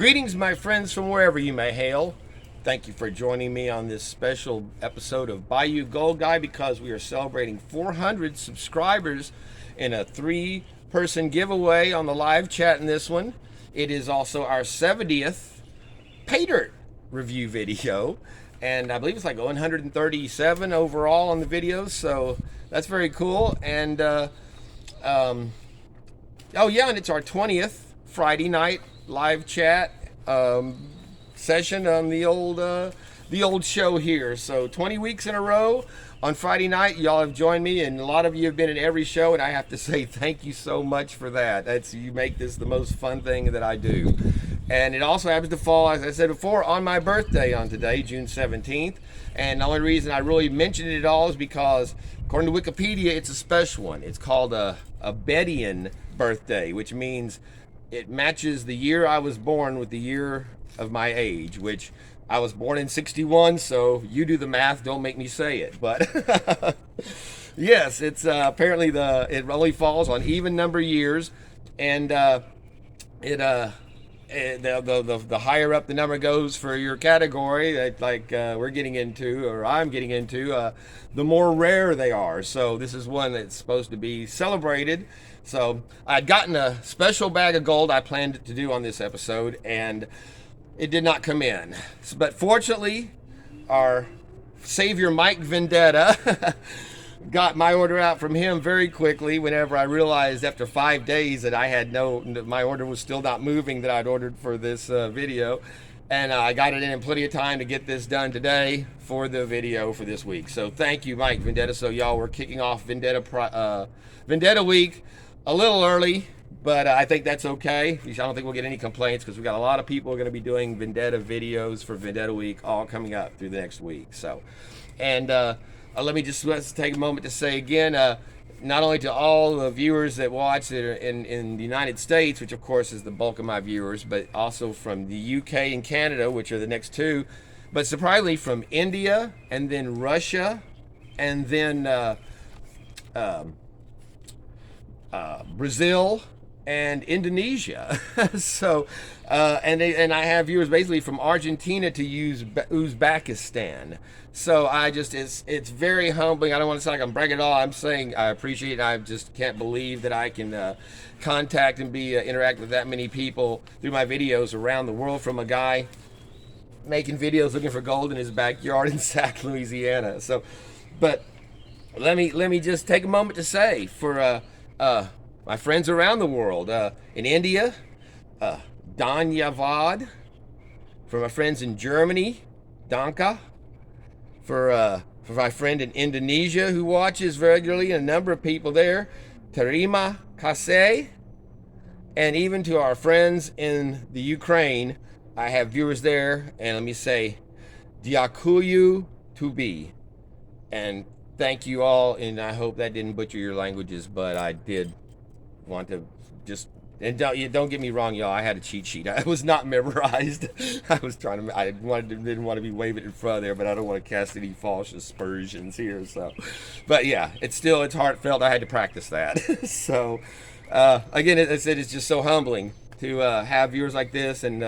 Greetings, my friends, from wherever you may hail. Thank you for joining me on this special episode of Bayou Gold Guy because we are celebrating 400 subscribers in a 3-person giveaway on the live chat in this one. It is also our 70th Paydirt review video, and I believe it's like 137 overall on the videos, so that's very cool. And oh yeah, and it's our 20th Friday night live chat session on the old show here. So 20 weeks in a row on Friday night, y'all have joined me, and a lot of you have been in every show, and I have to say thank you so much for that. You make this the most fun thing that I do. And it also happens to fall, as I said before, on my birthday on today, June 17th. And the only reason I really mentioned it all is because, according to Wikipedia, it's a special one. It's called a Bedian birthday, which means it matches the year I was born with the year of my age, which I was born in 61, so you do the math, don't make me say it. But yes, it's apparently it only falls on even number years, and the higher up the number goes for your category, we're getting into, or I'm getting into, the more rare they are. So this is one that's supposed to be celebrated. So I'd gotten a special bag of gold I planned to do on this episode, and it did not come in. But fortunately, our savior Mike Vendetta got my order out from him very quickly whenever I realized after 5 days that my order was still not moving that I'd ordered for this video. And I got it in plenty of time to get this done today for the video for this week. So thank you, Mike Vendetta. So y'all, we're kicking off Vendetta week a little early, but I think that's okay. I don't think we'll get any complaints because we've got a lot of people who are going to be doing Vendetta videos for Vendetta week all coming up through the next week. So, and let me just take a moment to say again, not only to all the viewers that watch that are in the United States, which of course is the bulk of my viewers, but also from the UK and Canada, which are the next two, but surprisingly from India and then Russia and then Brazil and Indonesia. So and I have viewers basically from Argentina to Uzbekistan. So it's very humbling. I don't want to sound like I'm bragging at all. I'm saying I appreciate it. I just can't believe that I can contact and interact with that many people through my videos around the world, from a guy making videos looking for gold in his backyard in Sac, Louisiana. So, but let me just take a moment to say for my friends around the world, in India, Danyavad. For my friends in Germany, Danka. For my friend in Indonesia who watches regularly, and a number of people there, Terima Kasih. And even to our friends in the Ukraine, I have viewers there, and let me say, Diakuyu Tubi. And thank you all, and I hope that didn't butcher your languages, but I did want to just, and don't get me wrong, y'all, I had a cheat sheet. I was not memorized. I didn't want to be waving in front of there, but I don't want to cast any false aspersions here. So, but yeah, it's heartfelt. I had to practice that. So, again, it's just so humbling to have viewers like this, and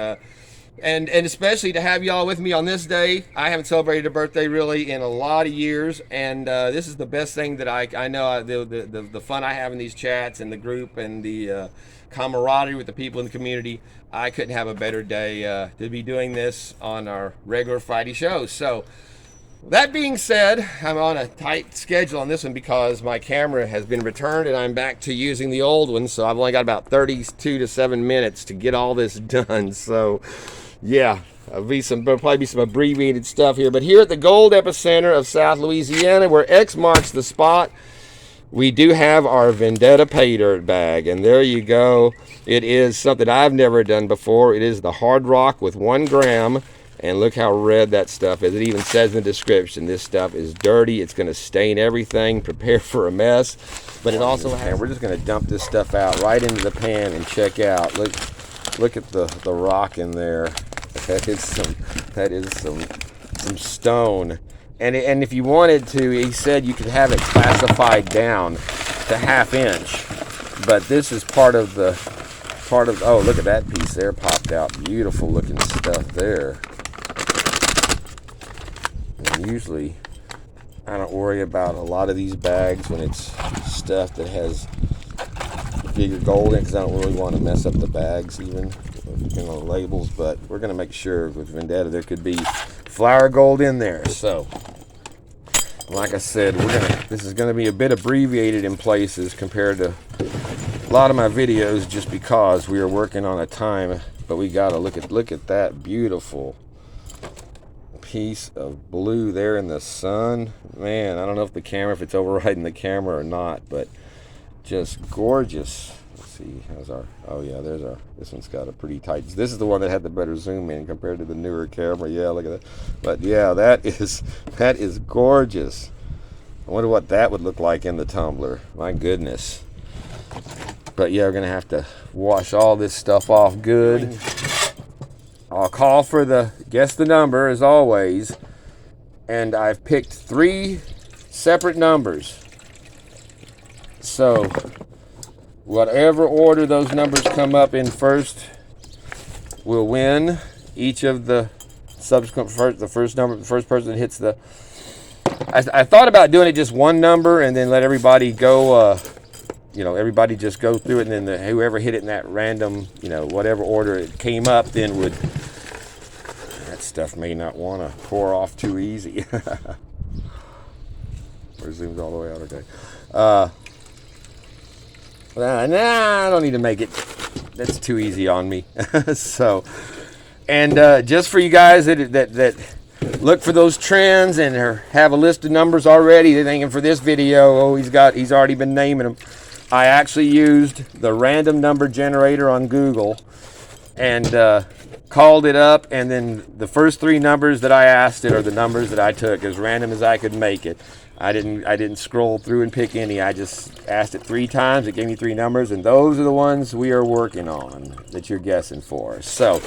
especially to have y'all with me on this day. I haven't celebrated a birthday really in a lot of years, and this is the best thing that I know. The fun I have in these chats and the group and the camaraderie with the people in the community. I couldn't have a better day to be doing this on our regular Friday show. So that being said, I'm on a tight schedule on this one because my camera has been returned and I'm back to using the old one. So I've only got about 32 to 7 minutes to get all this done. So yeah, there'll probably be some abbreviated stuff here. But here at the gold epicenter of South Louisiana, where X marks the spot, we do have our Vendetta Paydirt bag. And there you go. It is something I've never done before. It is the hard rock with 1 gram. And look how red that stuff is. It even says in the description, this stuff is dirty. It's going to stain everything. Prepare for a mess. But it also has, we're just going to dump this stuff out right into the pan and check out. Look at the rock in there. That is some stone. And if you wanted to, he said you could have it classified down to 1/2 inch. But this is part of the part of, oh, look at that piece there, popped out. Beautiful looking stuff there. And usually I don't worry about a lot of these bags when it's stuff that has bigger gold in, because I don't really want to mess up the bags even, depending on the labels. But we're going to make sure with Vendetta there could be flour gold in there. So like I said, this is going to be a bit abbreviated in places compared to a lot of my videos, just because we are working on a time. But we got to look at that beautiful piece of blue there in the sun. Man, I don't know if it's overriding the camera or not, but just gorgeous. Let's see, how's our, oh yeah, this one's got a pretty tight, this is the one that had the better zoom in compared to the newer camera. Yeah, look at that. But yeah, that is gorgeous. I wonder what that would look like in the tumbler. My goodness. But yeah, we're gonna have to wash all this stuff off good. I'll call for guess the number as always, and I've picked 3 separate numbers. So whatever order those numbers come up in first will win. Each of the subsequent the first person that hits the, I thought about doing it just one number and then let everybody go, everybody just go through it, and then whoever hit it in that random, whatever order it came up, then would, that stuff may not want to pour off too easy. Or zoomed all the way out, okay. Nah, I don't need to make it. That's too easy on me. So, and just for you guys that look for those trends and have a list of numbers already, they're thinking for this video, oh, he's already been naming them. I actually used the random number generator on Google and called it up, and then the first 3 numbers that I asked it are the numbers that I took, as random as I could make it. I didn't scroll through and pick any. I just asked it 3 times. It gave me 3 numbers, and those are the ones we are working on that you're guessing for. So,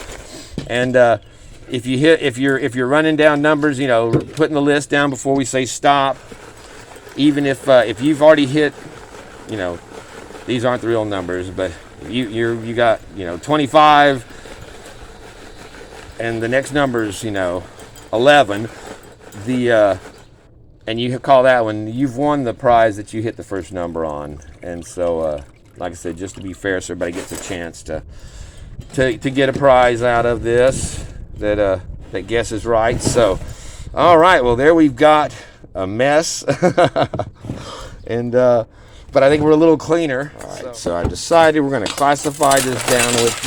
and if you're running down numbers, putting the list down before we say stop. Even if you've already hit, these aren't the real numbers, but you got 25, and the next number's 11. And you call that one, you've won the prize that you hit the first number on. And so, like I said, just to be fair, so everybody gets a chance to get a prize out of this that guesses right. So, all right, well, there we've got a mess. And but I think we're a little cleaner. All right, so I decided we're going to classify this down with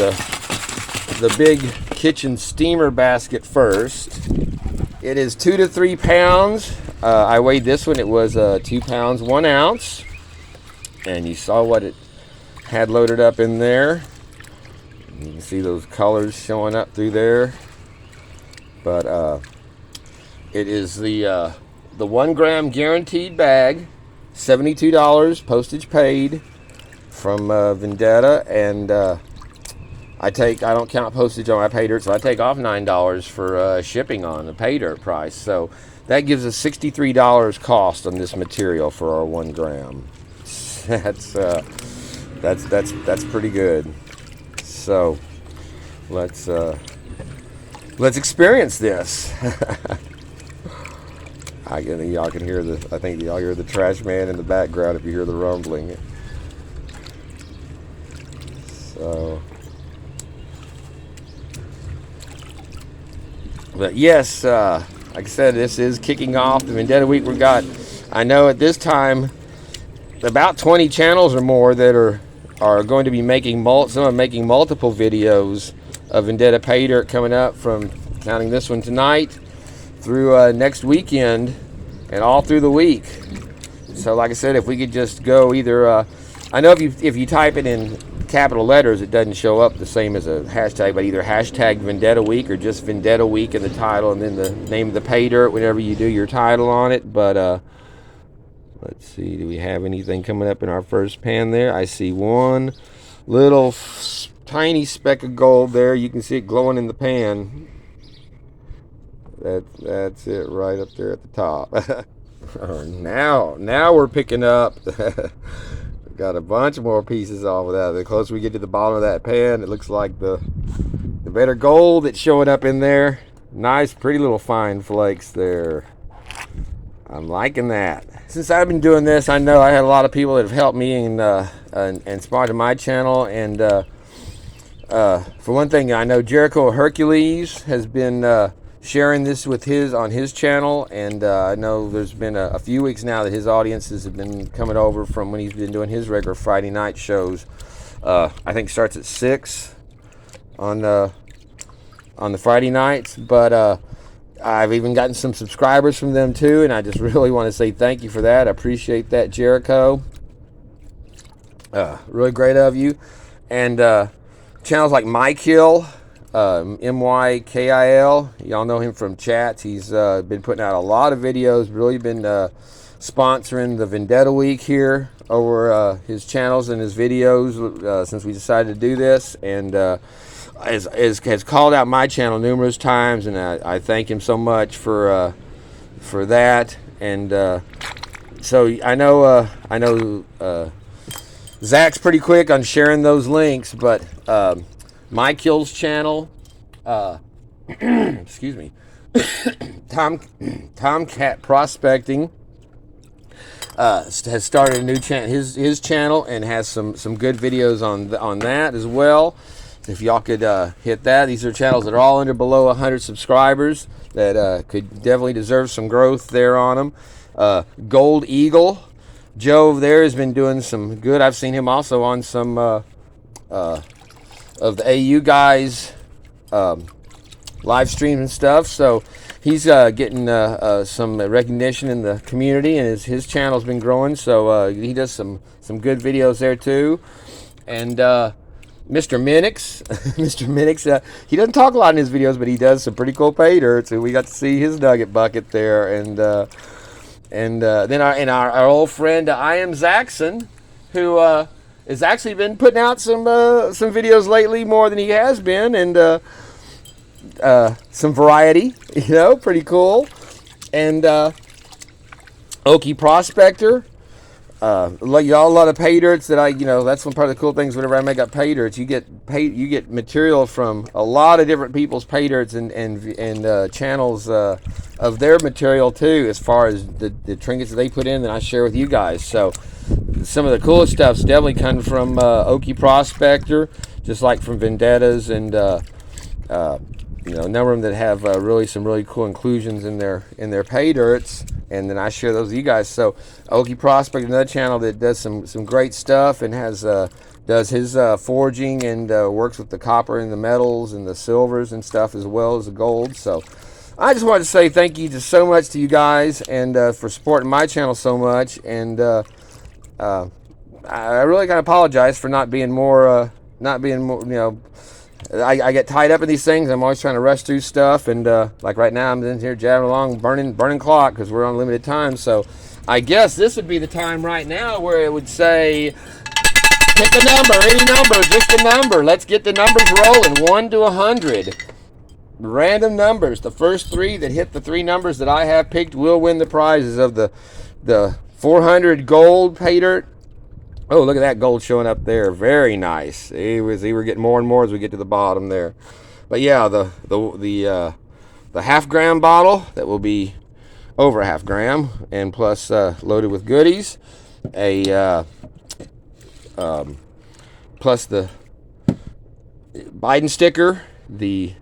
the big kitchen steamer basket first. It is 2 to 3 pounds. I weighed this one. It was 2 pounds 1 ounce, and you saw what it had loaded up in there. You can see those colors showing up through there. But it is the 1 gram guaranteed bag, $72 postage paid from Vendetta, and I don't count postage on my Paydirt, so I take off $9 for shipping on the Paydirt price. So that gives us $63 cost on this material for our 1 gram. That's pretty good. So let's experience this. I think y'all hear the trash man in the background if you hear the rumbling. So, but yes, like I said, this is kicking off the Vendetta week. We've got, I know at this time, about 20 channels or more that are going to be making making multiple videos of Vendetta Paydirt coming up, from counting this one tonight through next weekend and all through the week. So like I said, if we could just go either, I know if you type it in capital letters, it doesn't show up the same as a hashtag, but either hashtag Vendetta Week or just Vendetta Week in the title, and then the name of the Paydirt whenever you do your title on it. But let's see, do we have anything coming up in our first pan there? I see one little tiny speck of gold there. You can see it glowing in the pan. That's it right up there at the top. Now we're picking up got a bunch more pieces off of that. The closer we get to the bottom of that pan, it looks like the better gold that's showing up in there. Nice, pretty little fine flakes there. I'm liking that. Since I've been doing this, I know I had a lot of people that have helped me and sponsored my channel. And for one thing, I know Jericho Hercules has been sharing this with on his channel, and I know there's been a few weeks now that his audiences have been coming over from when he's been doing his regular Friday night shows. I think starts at 6 on the Friday nights, but I've even gotten some subscribers from them too, and I just really want to say thank you for that. I appreciate that, Jericho. Really great of you. And channels like Mykil, MYKIL, y'all know him from chats. He's been putting out a lot of videos, really been sponsoring the Vendetta Week here over his channels and his videos since we decided to do this. And has called out my channel numerous times, and I thank him so much for that. And so I know Zach's pretty quick on sharing those links, but Mykil's channel, excuse me, Tomcat Prospecting has started a new channel, his channel, and has some good videos on that as well. If y'all could hit that. These are channels that are all under below 100 subscribers that could definitely deserve some growth there on them. Gold Eagle, Joe over there has been doing some good. I've seen him also on some of the AU guys live streams and stuff. So he's getting some recognition in the community, and his channel's been growing. So he does some good videos there too. And Mr. Minix, he doesn't talk a lot in his videos, but he does some pretty cool pay dirt. So we got to see his nugget bucket there, and then our old friend I Am Zaxxon, who has actually been putting out some videos lately more than he has been, and some variety, pretty cool. And Okie Prospector. Y'all, a lot of pay dirts that that's one part of the cool things. Whenever I make up pay dirts, you get material from a lot of different people's pay dirts and channels of their material too, as far as the trinkets that they put in that I share with you guys. So some of the coolest stuff's definitely come from Okie Prospector, just like from Vendettas, and a number of them that have really some really cool inclusions in their pay dirts, and then I share those with you guys. So Okie Prospect, another channel that does some great stuff, and has does his forging, and works with the copper and the metals and the silvers and stuff, as well as the gold. So I just wanted to say thank you so much to you guys, and for supporting my channel so much. And I really gotta apologize for not being more I get tied up in these things. I'm always trying to rush through stuff, and like right now I'm in here jabbing along, burning clock, because we're on limited time. So I guess this would be the time right now where it would say, pick a number, any number, just a number. Let's get the numbers rolling, 1 to 100. Random numbers. The first 3 that hit the 3 numbers that I have picked will win the prizes of the 400 gold pay dirt. Oh, look at that gold showing up there. Very nice. He were getting more and more as we get to the bottom there. But yeah, the half-gram bottle, that will be over a half-gram, and plus loaded with goodies. Plus the Biden sticker, the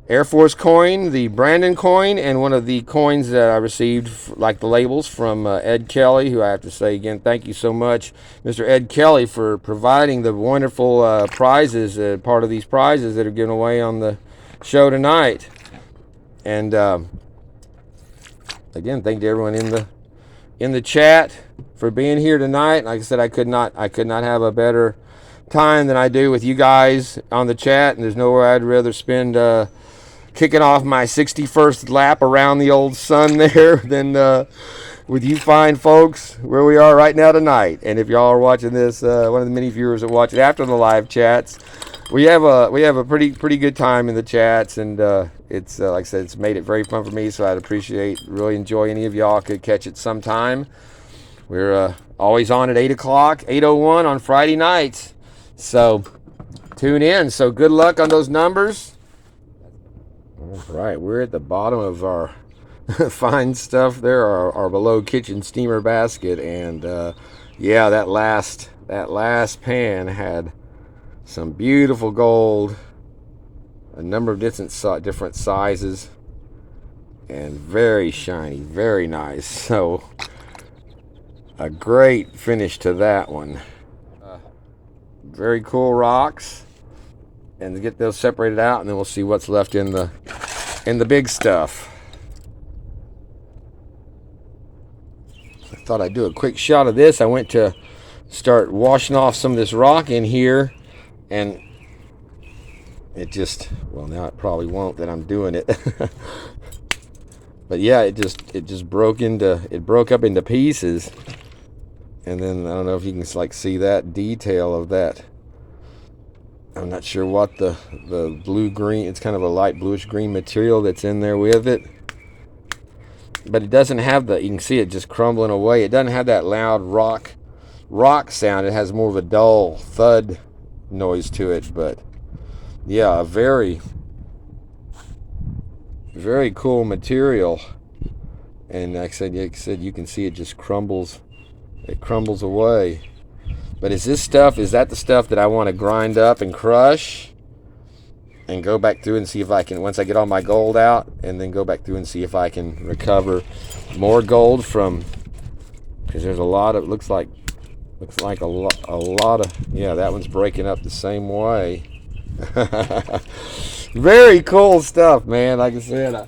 Air Force coin, the Brandon coin, and one of the coins that I received, like the labels, from Ed Kelly, who I have to say again, thank you so much, Mr. Ed Kelly, for providing the wonderful prizes, part of these prizes that are given away on the show tonight. And again, thank you to everyone in the chat for being here tonight. Like I said, I could not have a better time than I do with you guys on the chat, and there's nowhere I'd rather spend kicking off my 61st lap around the old sun there than with you fine folks where we are right now tonight. And if y'all are watching this, one of the many viewers that watch it after the live chats, we have a pretty good time in the chats, and it's like I said, it's made it very fun for me. So I'd really enjoy any of y'all could catch it sometime We're always on at 8 o'clock, 8:01 on Friday nights. So tune in. So good luck on those numbers. All right, we're at the bottom of our fine stuff there, our below kitchen steamer basket, and yeah, that last pan had some beautiful gold, a number of different sizes, and very shiny, very nice. So a great finish to that one. Very cool rocks, and to get those separated out, and then we'll see what's left in the big stuff. I thought I'd do a quick shot of this. I went to start washing off some of this rock in here, and it just, well, now it probably won't that I'm doing it. But yeah, it just broke up into pieces. And then I don't know if you can like see that detail of that. I'm not sure what the blue-green, it's kind of a light bluish green material that's in there with it. But it doesn't have you can see it just crumbling away. It doesn't have that loud rock sound. It has more of a dull thud noise to it. But yeah, a very, very cool material. And like I said, you can see it just crumbles. It crumbles away. But is that the stuff that I want to grind up and crush and go back through and see if I can, once I get all my gold out, and then go back through and see if I can recover more gold from, because there's a lot of, looks like a lot of, yeah, that one's breaking up the same way. Very cool stuff, man. Like I said,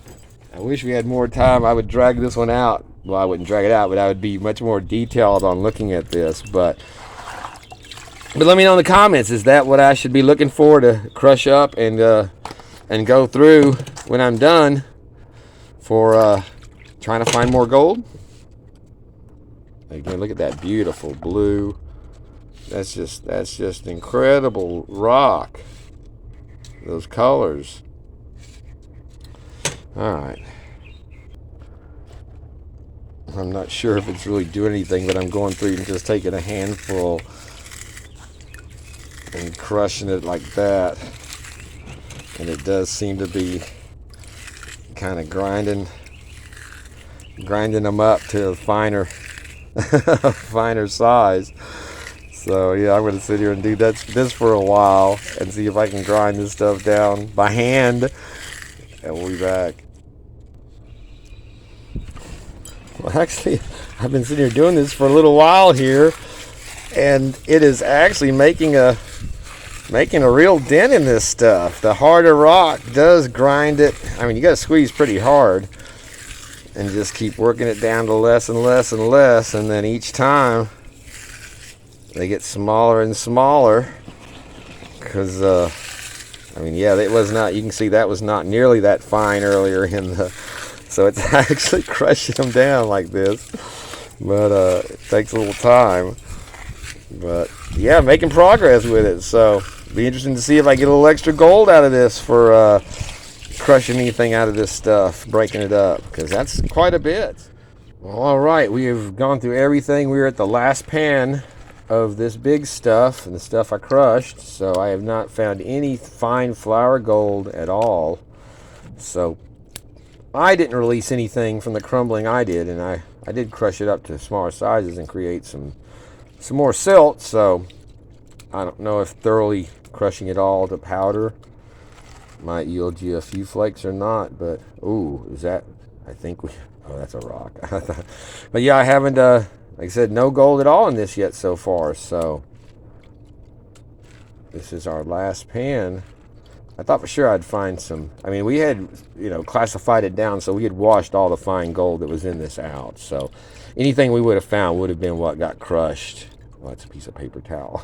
I wish we had more time. I would drag this one out. Well, I wouldn't drag it out, but I would be much more detailed on looking at this. But let me know in the comments, is that what I should be looking for to crush up and go through when I'm done for trying to find more gold? Again, look at that beautiful blue. That's just incredible rock. Those colors. All right. I'm not sure if it's really doing anything, but I'm going through and just taking a handful and crushing it like that. And it does seem to be kind of grinding them up to a finer size. So yeah, I'm going to sit here and do this for a while and see if I can grind this stuff down by hand, and we'll be back. Well, actually, I've been sitting here doing this for a little while here, and it is actually making a real dent in this stuff. The harder rock does grind it. I mean, you got to squeeze pretty hard and just keep working it down to less and less and less, and then each time they get smaller and smaller. Because I mean, yeah, it was not. You can see that was not nearly that fine earlier in the. So it's actually crushing them down like this, but it takes a little time. But yeah, making progress with it. So be interesting to see if I get a little extra gold out of this for crushing anything out of this stuff, breaking it up, because that's quite a bit. Well, all right, we have gone through everything. We're at the last pan of this big stuff and the stuff I crushed. So I have not found any fine flour gold at all. So I didn't release anything from the crumbling I did, and I did crush it up to smaller sizes and create some more silt. So I don't know if thoroughly crushing it all to powder might yield you a few flakes or not. But ooh, is that? I think oh, that's a rock. But yeah, I haven't like I said, no gold at all in this yet so far. So this is our last pan. I thought for sure I'd find some. I mean, we had, classified it down, so we had washed all the fine gold that was in this out. So anything we would have found would have been what got crushed. Well, that's a piece of paper towel.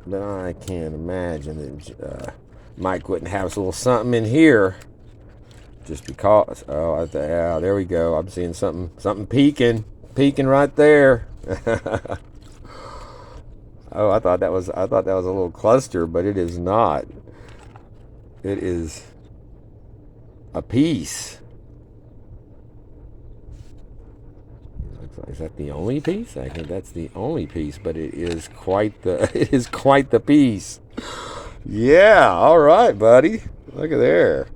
But I can't imagine that Mike wouldn't have a little something in here. Just because. Oh, yeah, there we go. I'm seeing something peeking right there. Oh, I thought that was a little cluster, but it is not. It is a piece. Is that the only piece? I think that's the only piece, but it is quite the it is quite the piece. Yeah, all right, buddy. Look at there.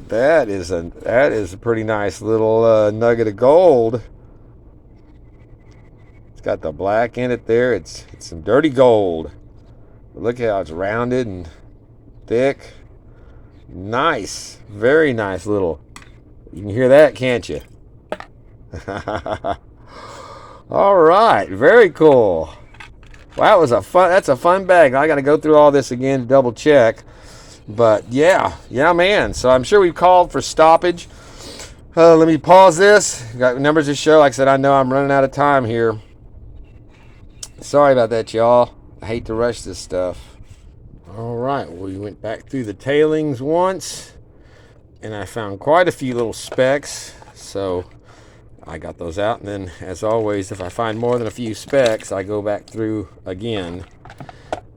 That is a pretty nice little nugget of gold. It's got the black in it there. It's some dirty gold. But look how it's rounded and thick. Nice. Very nice little. You can hear that, can't you? All right. Very cool. Wow, that's a fun bag. I got to go through all this again to double check. But yeah, man. So I'm sure we've called for stoppage. Let me pause this. Got numbers to show. Like I said, I know I'm running out of time here. Sorry about that, y'all. I hate to rush this stuff. All right, we went back through the tailings once, and I found quite a few little specks. So I got those out, and then, as always, if I find more than a few specks, I go back through again.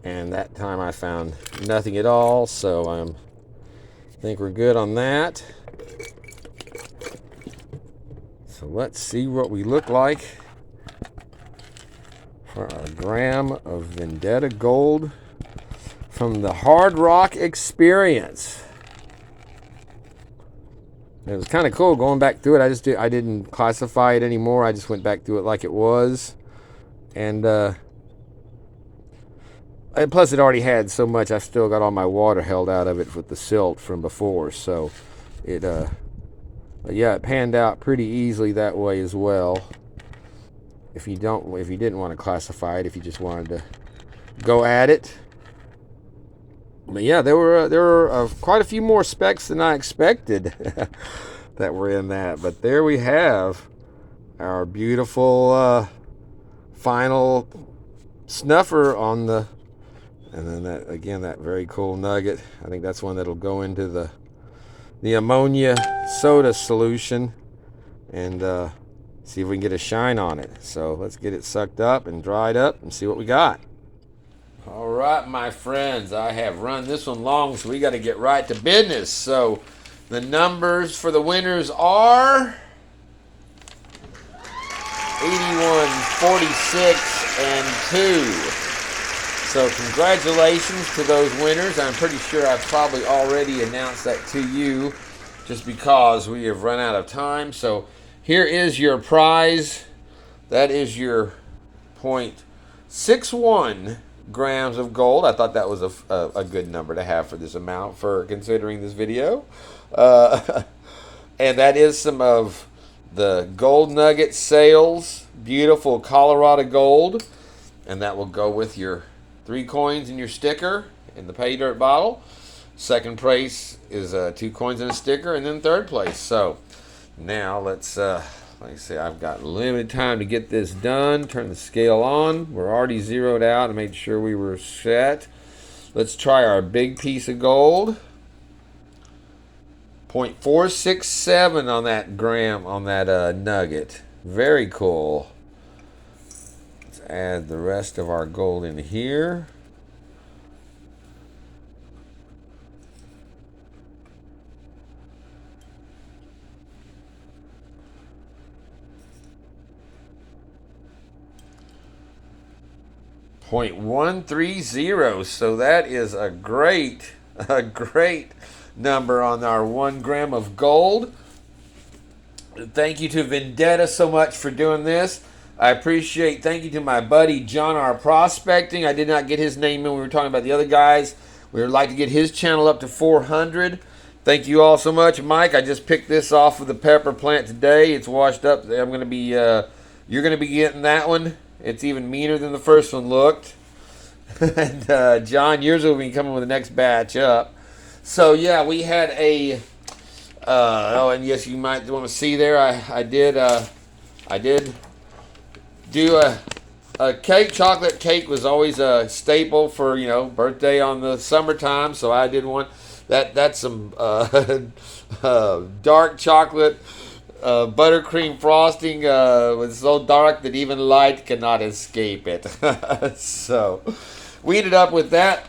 And that time I found nothing at all, so I think we're good on that. So let's see what we look like for our gram of Vendetta gold from the Hard Rock Experience. It was kind of cool going back through it. I didn't classify it anymore. I just went back through it like it was, and plus, it already had so much. I've still got all my water held out of it with the silt from before. So, it panned out pretty easily that way as well. If you didn't want to classify it, if you just wanted to go at it. But yeah, there were quite a few more specks than I expected that were in that. But there we have our beautiful final snuffer on the. And then that very cool nugget. I think that's one that'll go into the ammonia soda solution and see if we can get a shine on it. So let's get it sucked up and dried up and see what we got. All right, my friends, I have run this one long, so we got to get right to business. So the numbers for the winners are 81, 46, and 2. So congratulations to those winners. I'm pretty sure I've probably already announced that to you just because we have run out of time. So here is your prize. That is your 0.61 grams of gold. I thought that was a good number to have for this amount for considering this video. And that is some of the Gold Nugget Sales Beautiful Colorado Gold. And that will go with your 3 coins in your sticker in the Paydirt bottle. Second place is 2 coins and a sticker, and then third place. So now let's, like I say, I've got limited time to get this done. Turn the scale on. We're already zeroed out and made sure we were set. Let's try our big piece of gold. 0.467 on that gram on that nugget. Very cool. Add the rest of our gold in here. .130. So that is a great number on our 1 gram of gold. Thank you to Vendetta so much for doing this. I appreciate, thank you to my buddy John R. Prospecting. I did not get his name in. We were talking about the other guys. We would like to get his channel up to 400. Thank you all so much. Mike, I just picked this off of the pepper plant today. It's washed up. I'm going to be, you're going to be getting that one. It's even meaner than the first one looked. And John, yours will be coming with the next batch up. So yeah, we had a, and yes, you might want to see there, I did do a cake. Chocolate cake was always a staple for, birthday on the summertime, so I did one. That's some dark chocolate buttercream frosting was so dark that even light cannot escape it. So we ended up with that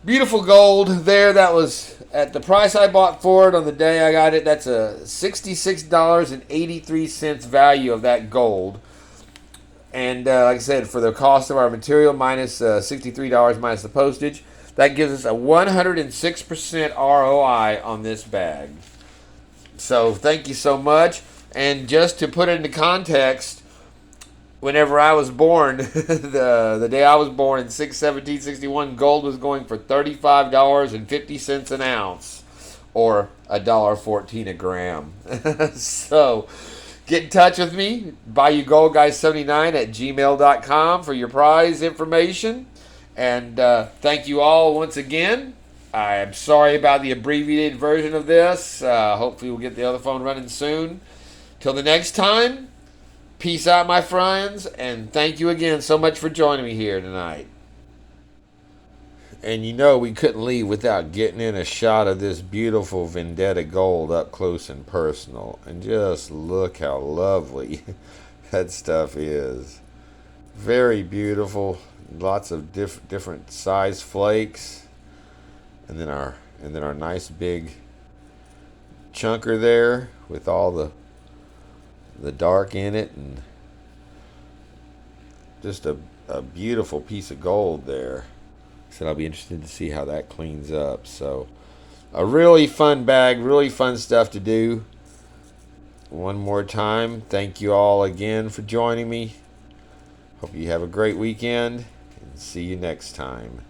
beautiful gold there. That was at the price I bought for it on the day I got it, that's a $66.83 value of that gold. And like I said, for the cost of our material minus $63 minus the postage, that gives us a 106% ROI on this bag. So thank you so much. And just to put it into context, whenever I was born, the day I was born in 6/17/61, gold was going for $35.50 an ounce, or $1.14 a gram. So get in touch with me, BayouGoldGuy79@gmail.com for your prize information. And thank you all once again. I am sorry about the abbreviated version of this. Hopefully we'll get the other phone running soon. Till the next time, peace out, my friends, and thank you again so much for joining me here tonight. And you know we couldn't leave without getting in a shot of this beautiful Vendetta gold up close and personal. And just look how lovely that stuff is. Very beautiful. Lots of different size flakes. And then our nice big chunker there with all the dark in it, and just a beautiful piece of gold there. So I'll be interested to see how that cleans up. So a really fun bag, really fun stuff to do. One more time, thank you all again for joining me. Hope you have a great weekend, and see you next time.